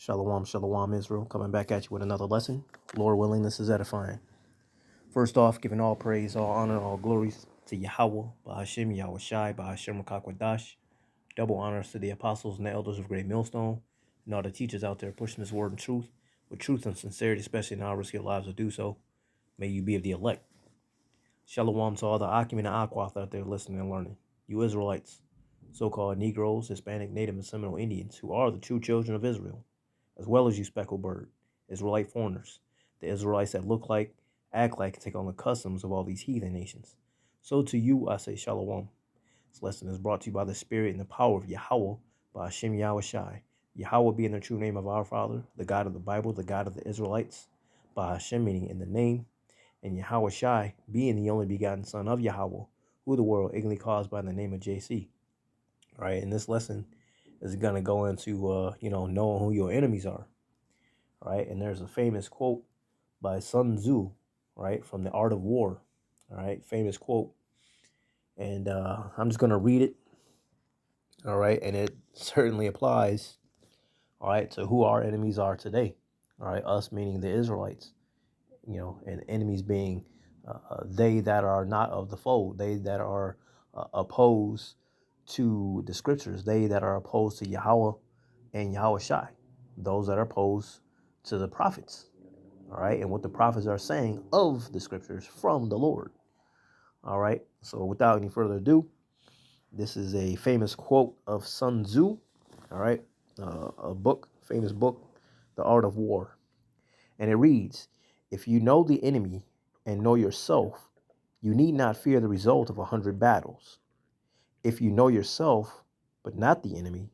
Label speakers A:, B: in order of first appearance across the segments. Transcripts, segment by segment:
A: Shalom, shalom, Israel. Coming back at you with another lesson. Lord willing, this is edifying. First off, giving all praise, all honor, all glories to Yahweh, Bahashim, Yahweh Shai, Bahashim Rakakwadash. Double honors to the apostles and the elders of Great Millstone, and all the teachers out there pushing this word and truth, with truth and sincerity, especially in our risky lives to do so. May you be of the elect. Shalom to all the Akim and the Aquath out there listening and learning. You Israelites, so-called Negroes, Hispanic, Native, and Seminole Indians, who are the true children of Israel, as well as you speckled bird, Israelite foreigners, the Israelites that look like, act like, and take on the customs of all these heathen nations. So to you I say shalom. This lesson is brought to you by the Spirit and the power of Yahweh, by Hashem Yahweh Shai. Yahweh being the true name of our Father, the God of the Bible, the God of the Israelites, by Hashem meaning in the name, and Yahweh Shai being the only begotten Son of Yahweh, who the world ignorantly calls by the name of JC. All right, and this lesson is going to go into, knowing who your enemies are. Right, and there's a famous quote by Sun Tzu, right, from The Art of War. All right, famous quote. And I'm just going to read it. All right, and it certainly applies, all right, to who our enemies are today. All right, us meaning the Israelites, and enemies being they that are not of the fold, they that are opposed to the scriptures, they that are opposed to Yahweh and Yahweh Shai, those that are opposed to the prophets, all right, and what the prophets are saying of the scriptures from the Lord. All right, so without any further ado, this is a famous quote of Sun Tzu, all right, famous book, The Art of War. And it reads, if you know the enemy and know yourself, you need not fear the result of 100 battles. If you know yourself, but not the enemy,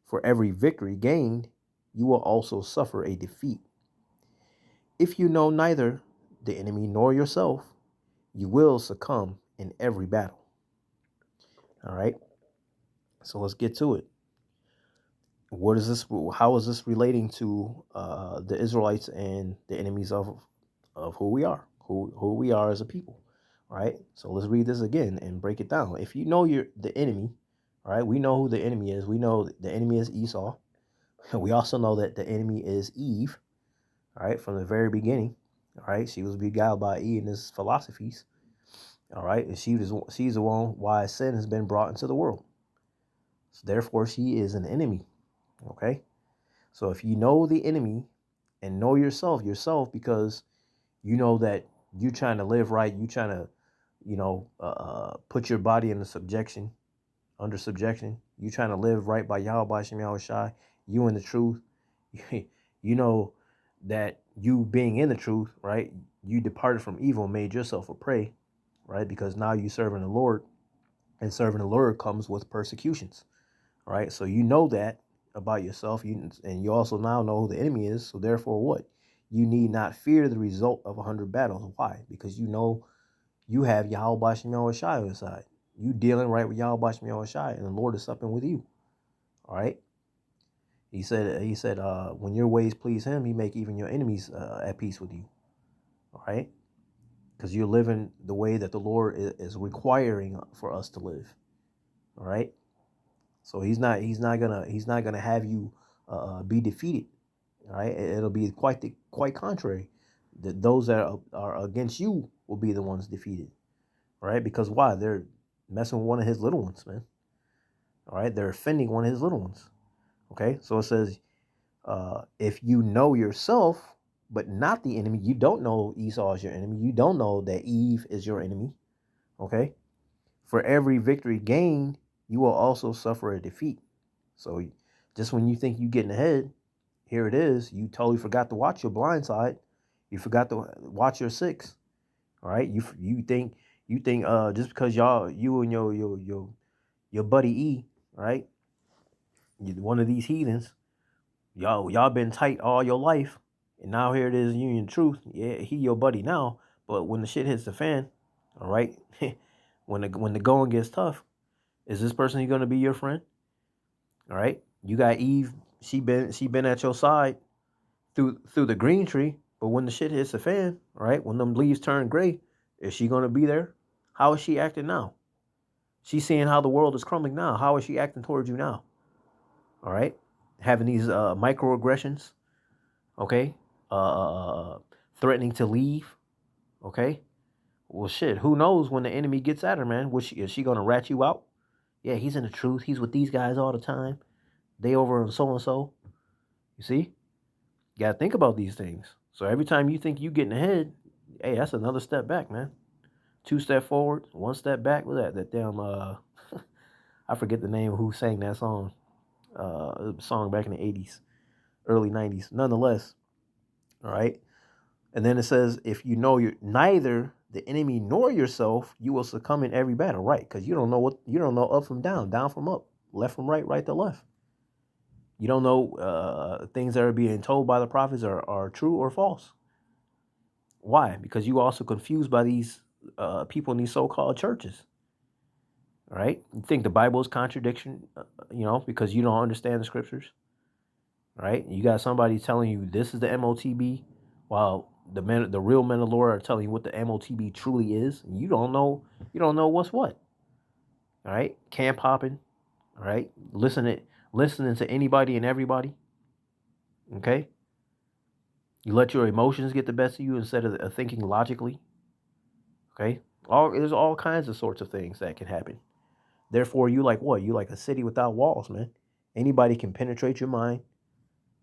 A: for every victory gained, you will also suffer a defeat. If you know neither the enemy nor yourself, you will succumb in every battle. All right. So let's get to it. What is this? How is this relating to the Israelites and the enemies of who we are, who we are as a people? All right. So let's read this again and break it down. If you know the enemy, all right, we know who the enemy is. We know the enemy is Esau. We also know that the enemy is Eve. All right, from the very beginning. All right, she was beguiled by Eve and his philosophies. All right, and she's the one why sin has been brought into the world. So therefore, she is an enemy. Okay, so if you know the enemy and know yourself, because you know that you're trying to live right, you trying to, put your body under subjection. You trying to live right by Yahweh Shem Yahweh Shai, you in the truth. You know that you being in the truth, right? You departed from evil and made yourself a prey, right? Because now you serving the Lord, and serving the Lord comes with persecutions, right? So you know that about yourself, and you also now know who the enemy is. So therefore, what? You need not fear the result of 100 battles. Why? Because you know you have Yahweh Shem Yahweh Shai on your side. You dealing right with Yahweh Shem Yahweh Shai, and the Lord is supping with you. All right. He said, when your ways please him, he make even your enemies at peace with you. All right. Because you're living the way that the Lord is requiring for us to live. All right. So he's not gonna have you be defeated. All right. It'll be quite contrary. That those that are against you will be the ones defeated. All right. Because why? They're messing with one of his little ones, man. All right. They're offending one of his little ones. Okay. So it says, if you know yourself, but not the enemy, you don't know Esau is your enemy. You don't know that Eve is your enemy. Okay. For every victory gained, you will also suffer a defeat. So just when you think you're getting ahead, here it is. You totally forgot to watch your blind side. You forgot to watch your six. All right. You think just because you and your buddy E, right? One of these heathens, y'all been tight all your life, and now here it is, you in truth. Yeah, he your buddy now, but when the shit hits the fan, all right, when the going gets tough, is this person going to be your friend? All right, you got Eve. She been at your side through the green tree, but when the shit hits the fan, all right, when them leaves turn gray, is she going to be there? How is she acting now? She's seeing how the world is crumbling now. How is she acting towards you now? All right. having these microaggressions, okay, threatening to leave, okay. Well, shit, who knows when the enemy gets at her, man? Is she gonna rat you out? Yeah, he's in the truth. He's with these guys all the time. They over on so and so. You see, you gotta think about these things. So every time you think you getting ahead, hey, that's another step back, man. 2 step forward, 1 step back. What that? That damn I forget the name of who sang that song. Song back in the 80s, early 90s. Nonetheless, all right. And then it says, if you know you're neither the enemy nor yourself, you will succumb in every battle, right? Because you don't know up from down from up, left from right, right to left. You don't know things that are being told by the prophets are true or false. Why? Because you also confused by these people in these so-called churches. Right? You think the Bible is contradiction, because you don't understand the scriptures. Right? You got somebody telling you this is the MOTB, while the real men of the Lord are telling you what the MOTB truly is. And you don't know what's what. All right? Camp hopping. All right? Listening to anybody and everybody. Okay? You let your emotions get the best of you instead of thinking logically. Okay? There's all kinds of sorts of things that can happen. Therefore, you like what? You like a city without walls, man. Anybody can penetrate your mind.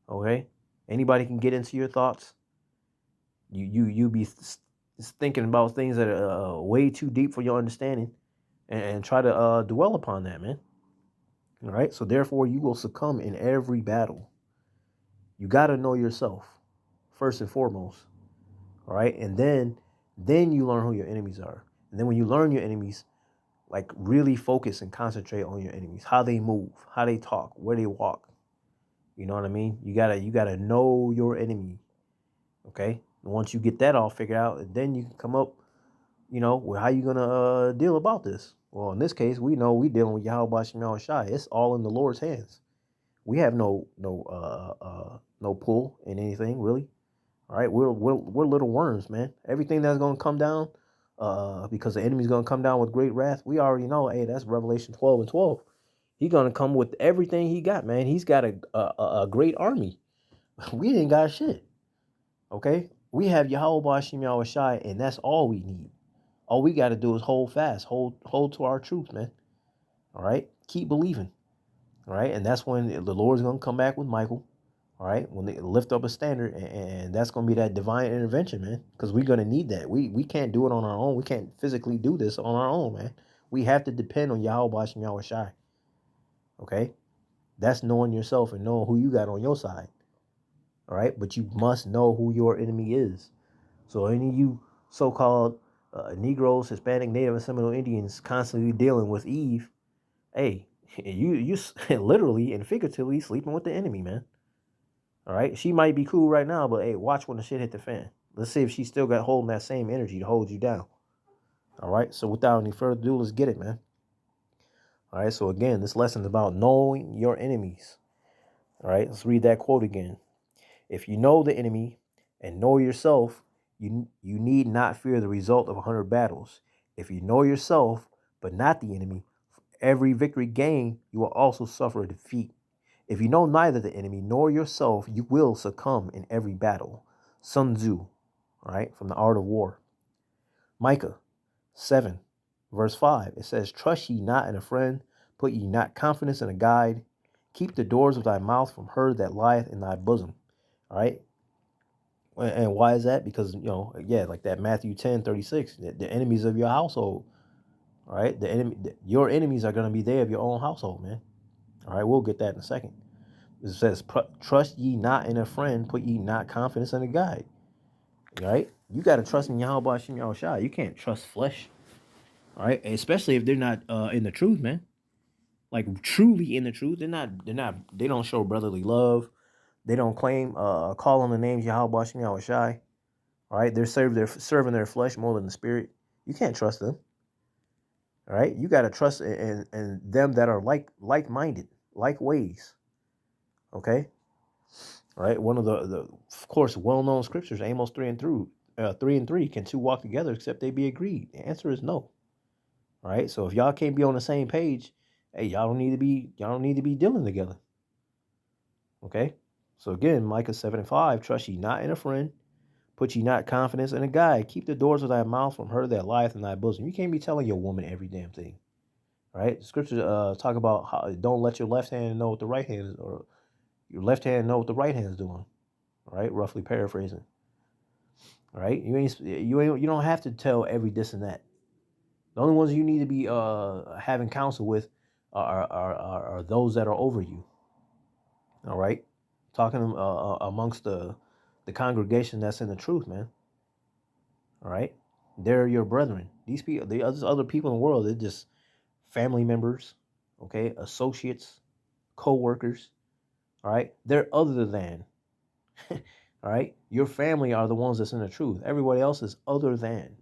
A: Okay? Anybody can get into your thoughts. You be thinking about things that are way too deep for your understanding, and try to dwell upon that, man. All right? So therefore, you will succumb in every battle. You got to know yourself first and foremost. All right? And then you learn who your enemies are. And then when you learn your enemies, like really focus and concentrate on your enemies, how they move, how they talk, where they walk. You know what I mean? You gotta know your enemy. Okay? And once you get that all figured out, then you can come up, with how you gonna deal about this. Well, in this case, we know we dealing with Yahweh Shem Yahushai. It's all in the Lord's hands. We have no pull in anything, really. All right, we're little worms, man. Everything that's gonna come down, because the enemy's gonna come down with great wrath. We already know. Hey, that's Revelation 12:12. He's gonna come with everything he got, man. He's got a great army. We ain't got shit. Okay, we have Yahweh Shem Yahushai, and that's all we need. All we got to do is hold fast, hold to our truth, man. All right, keep believing. All right, and that's when the Lord's gonna come back with Michael. All right, when they lift up a standard, and that's going to be that divine intervention, man, because we're going to need that. We can't do it on our own. We can't physically do this on our own, man. We have to depend on Yahweh Shem Yahushai. Okay? That's knowing yourself and knowing who you got on your side. All right? But you must know who your enemy is. So any of you so-called Negroes, Hispanic, Native, and Seminole Indians constantly dealing with Eve, hey, you literally and figuratively sleeping with the enemy, man. All right, she might be cool right now, but hey, watch when the shit hit the fan. Let's see if she still got holding that same energy to hold you down. All right, so without any further ado, let's get it, man. All right, so again, this lesson is about knowing your enemies. All right, let's read that quote again. If you know the enemy and know yourself, you need not fear the result of 100 battles. If you know yourself, but not the enemy, for every victory gained, you will also suffer a defeat. If you know neither the enemy nor yourself, you will succumb in every battle. Sun Tzu, all right, from The Art of War. Micah 7, verse 5, it says, trust ye not in a friend, put ye not confidence in a guide. Keep the doors of thy mouth from her that lieth in thy bosom. All right. And why is that? Because, like that Matthew 10:36, the enemies of your household. All right. Your enemies are going to be they of your own household, man. All right. We'll get that in a second. It says, trust ye not in a friend, put ye not confidence in a guide. All right? You got to trust in Yahweh Shem Yahushai. You can't trust flesh. All right? Especially if they're not in the truth, man. Like truly in the truth. They don't show brotherly love. They don't call on the names Yahweh Shem Yahushai. All right? They're serving their flesh more than the spirit. You can't trust them. All right? You got to trust in them that are like-minded, like ways. Okay? All right, one of the of course well-known scriptures, Amos 3:3, can two walk together except they be agreed? The answer is no. All right, so if y'all can't be on the same page, hey, y'all don't need to be dealing together. Okay? So again, Micah 7:5, trust ye not in a friend, put ye not confidence in a guide. Keep the doors of thy mouth from her that lieth in thy bosom. You can't be telling your woman every damn thing. Right? The scriptures talk about how don't let your left hand know what the right hand is, or your left hand know what the right hand is doing. Right? Roughly paraphrasing. Right? You don't have to tell every this and that. The only ones you need to be having counsel with are those that are over you. All right, talking amongst the congregation that's in the truth, man. All right, they're your brethren. These people, the other people in the world, they're just family members, okay, associates, co-workers. All right, they're other than. All right, your family are the ones that's in the truth. Everybody else is other than.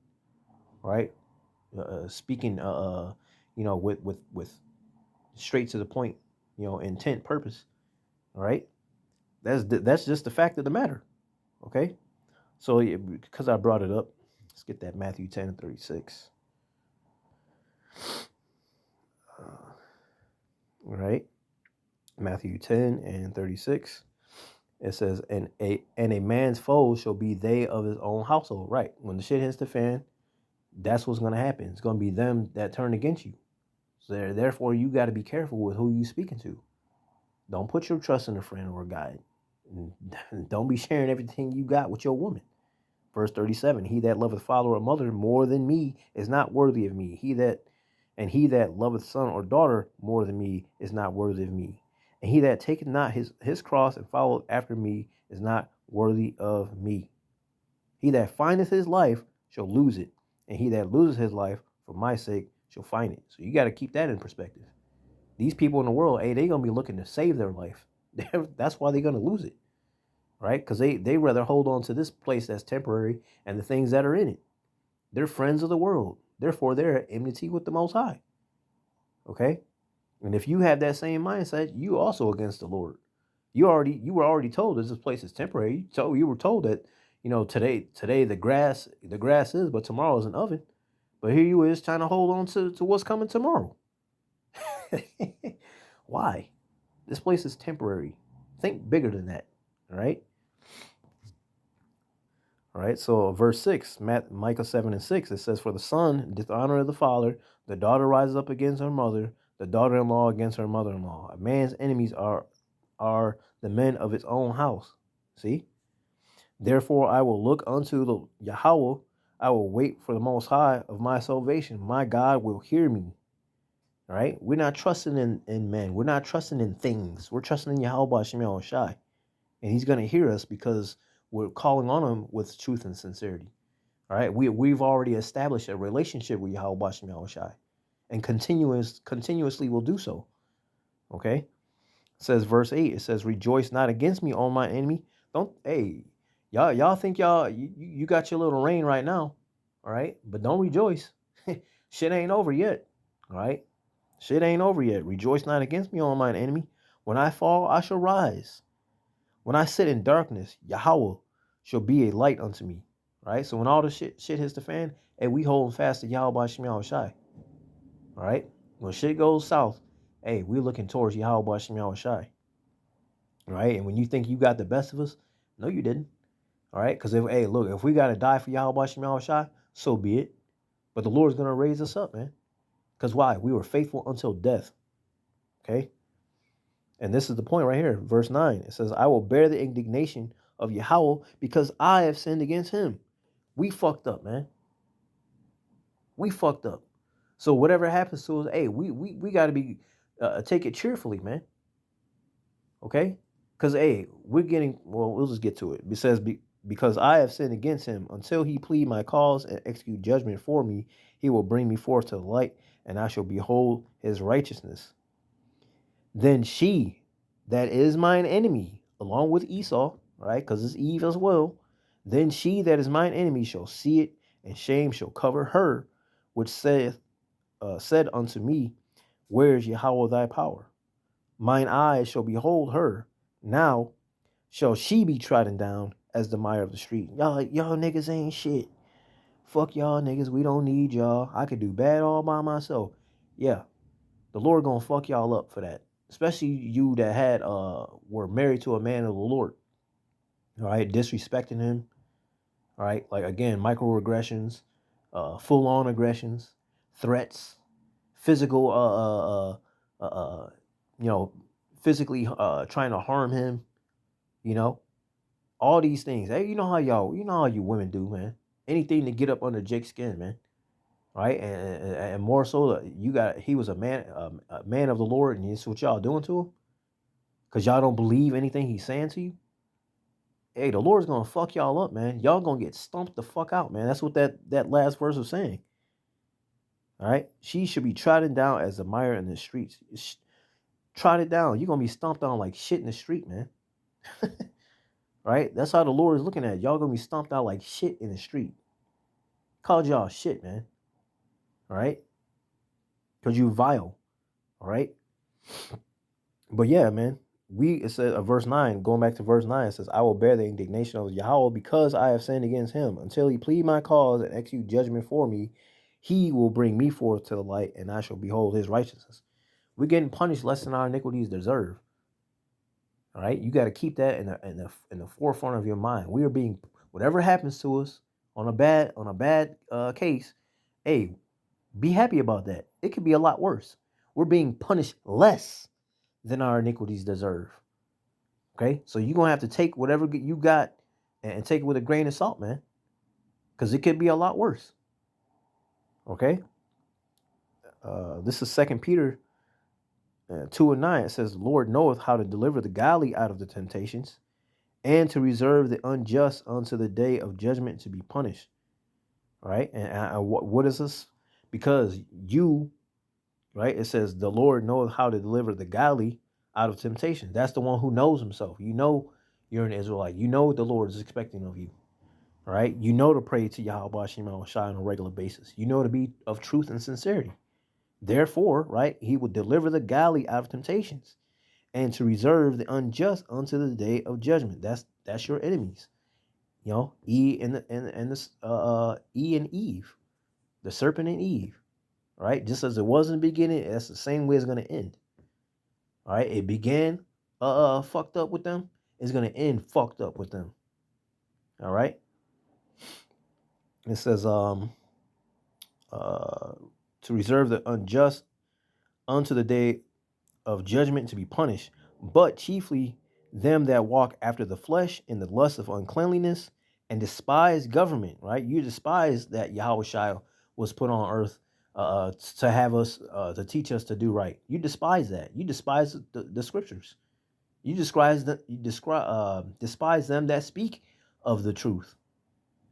A: All right, speaking, with straight to the point, intent, purpose. All right, that's just the fact of the matter. Okay, so because I brought it up, let's get that Matthew 10:36. Right, Matthew 10:36. It says, and a man's foes shall be they of his own household. Right, when the shit hits the fan, that's what's gonna happen. It's gonna be them that turn against you. So therefore, you got to be careful with who you speaking to. Don't put your trust in a friend or a guide. Don't be sharing everything you got with your woman. Verse 37, he that loveth father or mother more than me is not worthy of me. He that loveth son or daughter more than me is not worthy of me. And he that taketh not his cross and followeth after me is not worthy of me. He that findeth his life shall lose it, and he that loses his life for my sake shall find it. So you got to keep that in perspective. These people in the world, hey, they're going to be looking to save their life. That's why they're going to lose it. Right? Because they rather hold on to this place that's temporary and the things that are in it. They're friends of the world. Therefore, they're at enmity with the Most High. Okay? And if you have that same mindset, you also against the Lord. You were already told that this place is temporary. You were told that, today the grass is, but tomorrow is an oven. But here you is trying to hold on to what's coming tomorrow. Why? This place is temporary. Think bigger than that. All right? All right, so verse 6, Micah 7:6, it says, for the son dishonoreth the father, the daughter rises up against her mother, the daughter-in-law against her mother-in-law. A man's enemies are the men of his own house. See? Therefore I will look unto the Yahweh, I will wait for the Most High of my salvation. My God will hear me. All right? We're not trusting in men. We're not trusting in things. We're trusting in Yahweh Hashem Yahushai. And he's going to hear us because we're calling on him with truth and sincerity. All right, we've already established a relationship with Yahweh Hashem Yahushai, and continuously will do so. Okay, it says verse 8. It says, "Rejoice not against me, on my enemy." Y'all think you got your little rain right now, all right? But don't rejoice. Shit ain't over yet. All right, shit ain't over yet. Rejoice not against me, on mine enemy. When I fall, I shall rise. When I sit in darkness, Yahweh shall be a light unto me. Right? So when all the shit hits the fan, hey, we holding fast to Yahweh Shem Yahushai. All right? When shit goes south, hey, we looking towards Yahweh Shem Yahushai. All right? And when you think you got the best of us, no, you didn't. All right? Because if we got to die for Yahweh Shem Yahushai, so be it. But the Lord's going to raise us up, man. Because why? We were faithful until death. Okay? And this is the point right here. Verse 9. It says, I will bear the indignation of Yahweh because I have sinned against him. We fucked up, man. We fucked up. So whatever happens to us, hey, we got to be, take it cheerfully, man. Okay? Because, hey, we'll just get to it. It says, because I have sinned against him, until he plead my cause and execute judgment for me, he will bring me forth to the light, and I shall behold his righteousness. Then she that is mine enemy, along with Esau, right? Because it's Eve as well. Then she that is mine enemy shall see it, and shame shall cover her, which said unto me, where is Yahweh thy power? Mine eyes shall behold her. Now shall she be trodden down as the mire of the street. Y'all niggas ain't shit. Fuck y'all niggas. We don't need y'all. I could do bad all by myself. Yeah, the Lord gonna fuck y'all up for that. especially you that had were married to a man of the Lord. All right, disrespecting him. All right, like again, microaggressions, full on aggressions, threats, physical you know, physically trying to harm him, you know, all these things. Hey, you know how you women do, man. Anything to get up under Jake's skin, man. Right, and more so, he was a man of the Lord, and this what y'all doing to him, cause y'all don't believe anything he's saying to you. Hey, the Lord's gonna fuck y'all up, man. Y'all gonna get stumped the fuck out, man. That's what that last verse was saying. All right, she should be trodden down as a mire in the streets. Trot it down. You're gonna be stomped on like shit in the street, man. Right? That's how the Lord is looking at it. Y'all gonna be stomped out like shit in the street. Called y'all shit, man. All right? Because you vile. All right? But yeah, man. It says verse 9, going back to verse 9, it says, I will bear the indignation of Yahweh because I have sinned against him. Until he plead my cause and execute judgment for me, he will bring me forth to the light, and I shall behold his righteousness. We're getting punished less than our iniquities deserve. All right, you got to keep that in the forefront of your mind. We are being, whatever happens to us on a bad case, hey, be happy about that. It could be a lot worse. We're being punished less than our iniquities deserve. Okay, so you're gonna have to take whatever you got and take it with a grain of salt, man, because it could be a lot worse. Okay, this is 2 Peter 2:9. It says, "The Lord knoweth how to deliver the godly out of the temptations, and to reserve the unjust unto the day of judgment to be punished." All right, and what is this? Because you, right? It says, "The Lord knoweth how to deliver the godly out of temptation." That's the one who knows himself. You know you're an Israelite. You know what the Lord is expecting of you. All right, you know to pray to Yahweh Shema Shai on a regular basis. You know to be of truth and sincerity. Therefore, right, he will deliver the godly out of temptations, and to reserve the unjust unto the day of judgment. That's your enemies. You know, E and Eve, the serpent and Eve. Right, just as it was in the beginning, that's the same way it's going to end. All right, it began fucked up with them. It's going to end fucked up with them. All right. It says to reserve the unjust unto the day of judgment to be punished, but chiefly them that walk after the flesh in the lust of uncleanliness and despise government. Right, you despise that Yahweh Shai was put on earth to have us to teach us to do right. You despise that. You despise the scriptures. You despise them that speak of the truth.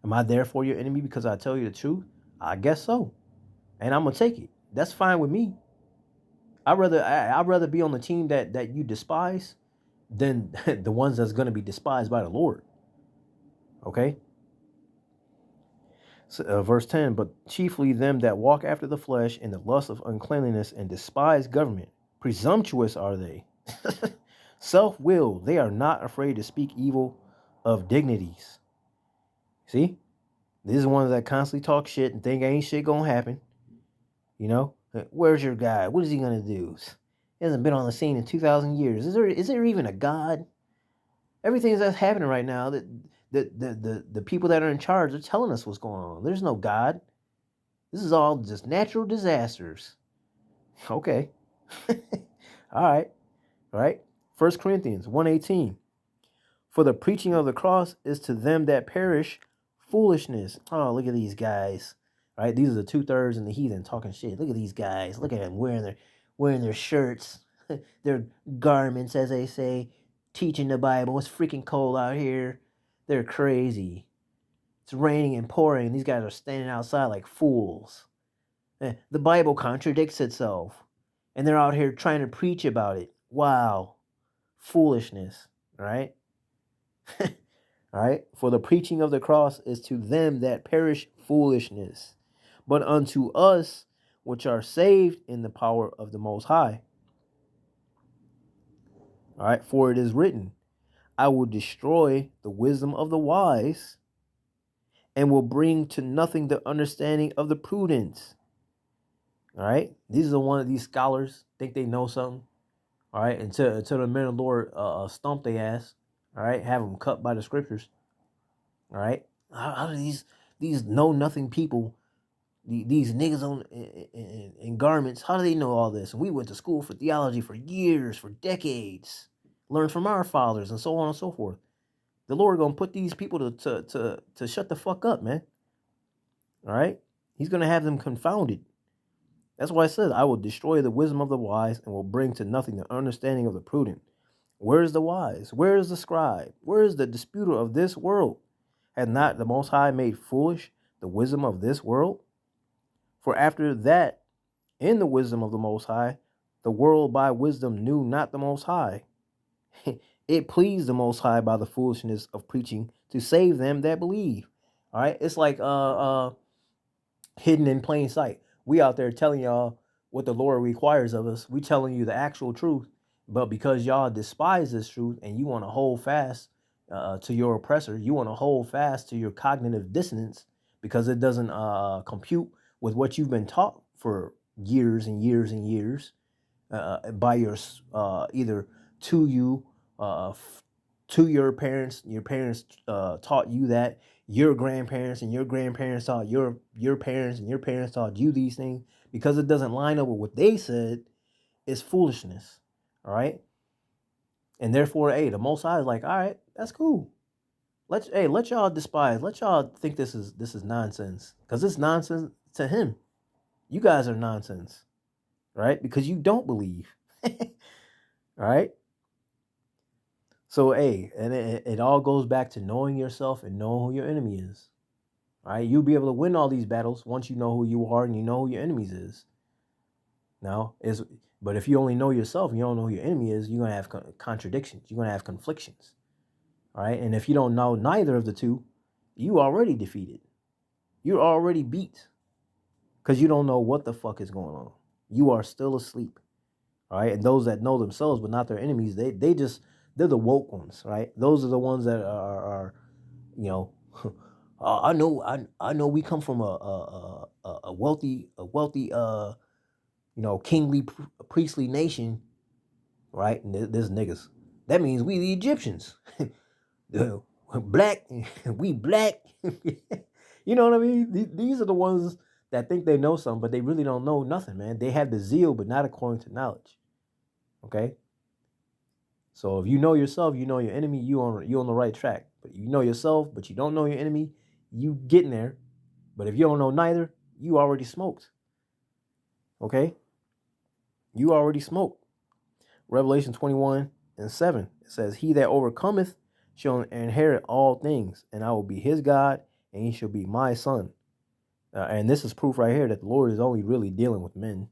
A: Am I therefore your enemy because I tell you the truth? I guess so, and I'm gonna take it. That's fine with me. I'd rather be on the team that you despise than the ones that's gonna be despised by the Lord. Okay. So, verse 10, but chiefly them that walk after the flesh in the lust of uncleanliness and despise government. Presumptuous are they. Self-willed, they are not afraid to speak evil of dignities. See? These are ones that constantly talk shit and think ain't shit gonna happen. You know? Where's your God? What is he gonna do? He hasn't been on the scene in 2,000 years. Is there even a God? Everything that's happening right now, the people that are in charge are telling us what's going on. There's no God. This is all just natural disasters. Okay. All right. 1 Corinthians 1:18. For the preaching of the cross is to them that perish foolishness. Oh, look at these guys. Right? These are the 2/3 and the heathen talking shit. Look at these guys. Look at them wearing their shirts, their garments, as they say, teaching the Bible. It's freaking cold out here. They're crazy. It's raining and pouring. These guys are standing outside like fools. The Bible contradicts itself. And they're out here trying to preach about it. Wow. Foolishness. Right? All right. For the preaching of the cross is to them that perish foolishness, but unto us which are saved in the power of the Most High. All right. For it is written, I will destroy the wisdom of the wise and will bring to nothing the understanding of the prudent. All right. These are one of these scholars think they know something. All right, until the men of the Lord stomp their ass. All right, have them cut by the scriptures. All right, how do these know nothing people, these niggas in garments, how do they know all this? And we went to school for theology for years, for decades, learned from our fathers, and so on and so forth. The Lord gonna put these people to shut the fuck up, man. All right, He's gonna have them confounded. That's why it says, I will destroy the wisdom of the wise and will bring to nothing the understanding of the prudent. Where is the wise? Where is the scribe? Where is the disputer of this world? Had not the Most High made foolish the wisdom of this world? For after that, in the wisdom of the Most High, the world by wisdom knew not the Most High. It pleased the Most High by the foolishness of preaching to save them that believe. All right, it's like hidden in plain sight. We out there telling y'all what the Lord requires of us. We telling you the actual truth, but because y'all despise this truth and you want to hold fast to your oppressor, you want to hold fast to your cognitive dissonance because it doesn't compute with what you've been taught for years and years and years by your either to you, to your parents. Your parents taught you that. Your grandparents and your grandparents taught your parents, and your parents taught you these things. Because it doesn't line up with what they said, it's foolishness. All right. And therefore, hey, the Most High is like, all right, that's cool. Let y'all despise. Let y'all think this is nonsense, because it's nonsense to him. You guys are nonsense, right? Because you don't believe. All right. So, hey, and it all goes back to knowing yourself and knowing who your enemy is. All right, you'll be able to win all these battles once you know who you are and you know who your enemies is. But if you only know yourself and you don't know who your enemy is, you're gonna have contradictions. You're gonna have conflictions. All right, and if you don't know neither of the two, you already defeated. You're already beat because you don't know what the fuck is going on. You are still asleep. All right, and those that know themselves but not their enemies, they're the woke ones, right? Those are the ones that are you know, I know we come from a wealthy kingly priestly nation, right? And there's niggas. That means we the Egyptians. Black, we black. You know what I mean? These are the ones that think they know something, but they really don't know nothing, man. They have the zeal, but not according to knowledge. Okay? So if you know yourself, you know your enemy, you on the right track. But you know yourself, but you don't know your enemy, you getting there. But if you don't know neither, you already smoked. Okay? You already smoked. Revelation 21:7. It says, He that overcometh shall inherit all things, and I will be his God, and he shall be my son. And this is proof right here that the Lord is only really dealing with men.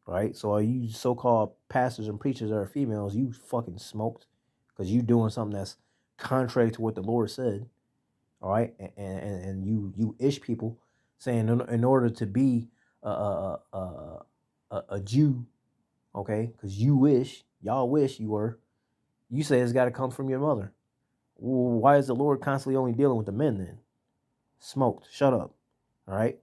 A: Right? So all you so-called pastors and preachers that are females, you fucking smoked because you doing something that's contrary to what the Lord said. All right? And you ish people saying in order to be a Jew, okay, because y'all wish you were, you say it's got to come from your mother. Well, why is the Lord constantly only dealing with the men then? Smoked. Shut up. All right?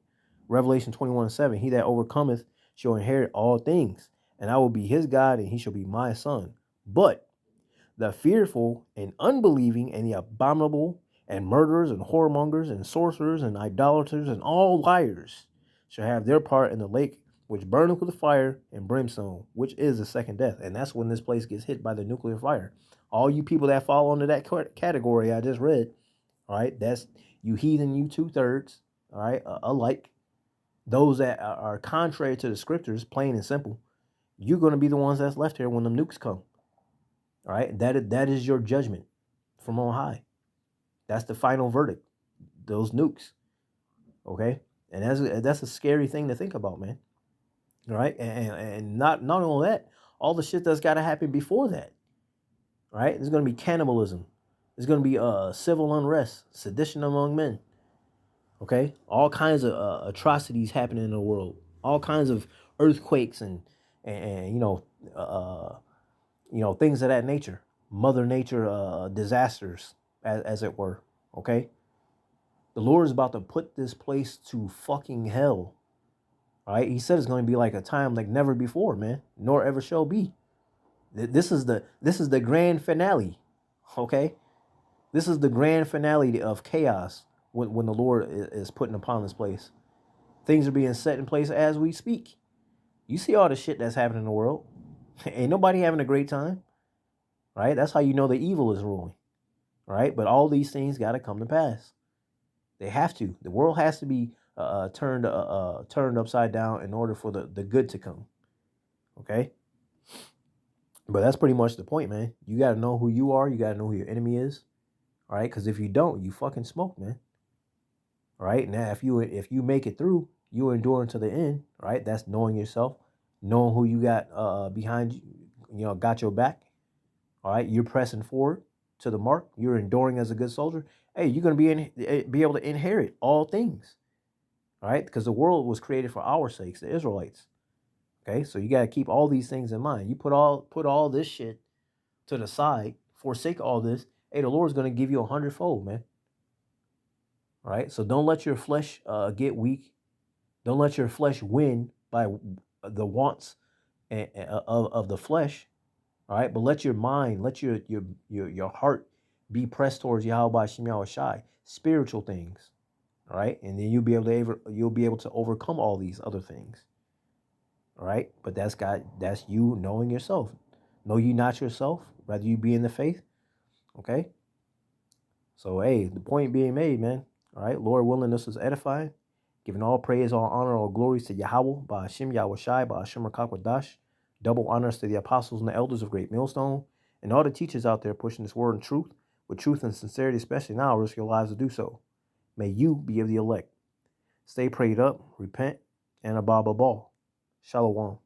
A: Revelation 21:7. He that overcometh shall inherit all things, and I will be his God, and he shall be my son. But the fearful and unbelieving and the abominable and murderers and whoremongers and sorcerers and idolaters and all liars shall have their part in the lake which burneth with fire and brimstone, which is the second death. And that's when this place gets hit by the nuclear fire. All you people that fall under that category I just read, all right, that's you heathen, you 2/3, all right, alike. Those that are contrary to the scriptures, plain and simple, you're going to be the ones that's left here when the nukes come. All right, that is your judgment from on high. That's the final verdict. Those nukes. Okay, and that's a scary thing to think about, man. All right, and not only that, all the shit that's got to happen before that. All right, there's going to be cannibalism. There's going to be civil unrest, sedition among men. Okay, all kinds of atrocities happening in the world. All kinds of earthquakes and things of that nature. Mother Nature disasters, as it were. Okay, the Lord is about to put this place to fucking hell. All right, He said it's going to be like a time like never before, man, nor ever shall be. This is the grand finale. Okay? This is the grand finale of chaos when the Lord is putting upon this place. Things are being set in place as we speak. You see all the shit that's happening in the world. Ain't nobody having a great time, right? That's how you know the evil is ruling, right? But all these things got to come to pass. They have to. The world has to be turned upside down in order for the good to come. Okay? But that's pretty much the point, man. You got to know who you are. You got to know who your enemy is. All right? Because if you don't, you fucking smoke, man. All right? Now, if you make it through, you endure to the end, right? That's knowing yourself, knowing who you got behind you, got your back. All right? You're pressing forward to the mark. You're enduring as a good soldier. Hey, you're going to be able to inherit all things. All right? Because the world was created for our sakes, the Israelites. Okay? So you got to keep all these things in mind. You put all this shit to the side, forsake all this. Hey, the Lord's going to give you 100-fold, man. All right? So don't let your flesh get weak. Don't let your flesh win by the wants of the flesh. All right? But let your mind, let your heart be pressed towards Yahweh Shem Yahweh Shai, spiritual things. All right? And then you'll be able to overcome all these other things. All right? But that's you knowing yourself. Know you not yourself, rather you be in the faith. Okay? So, hey, the point being made, man. All right? Lord willing, this is edifying. Giving all praise, all honor, all glories to Yahweh, by Hashem Yahweh Shai, by Hashem Rakakwadash. Double honors to the apostles and the elders of Great Millstone, and all the teachers out there pushing this word in truth, with truth and sincerity, especially now, risk your lives to do so. May you be of the elect. Stay prayed up, repent, and above all. Shalom.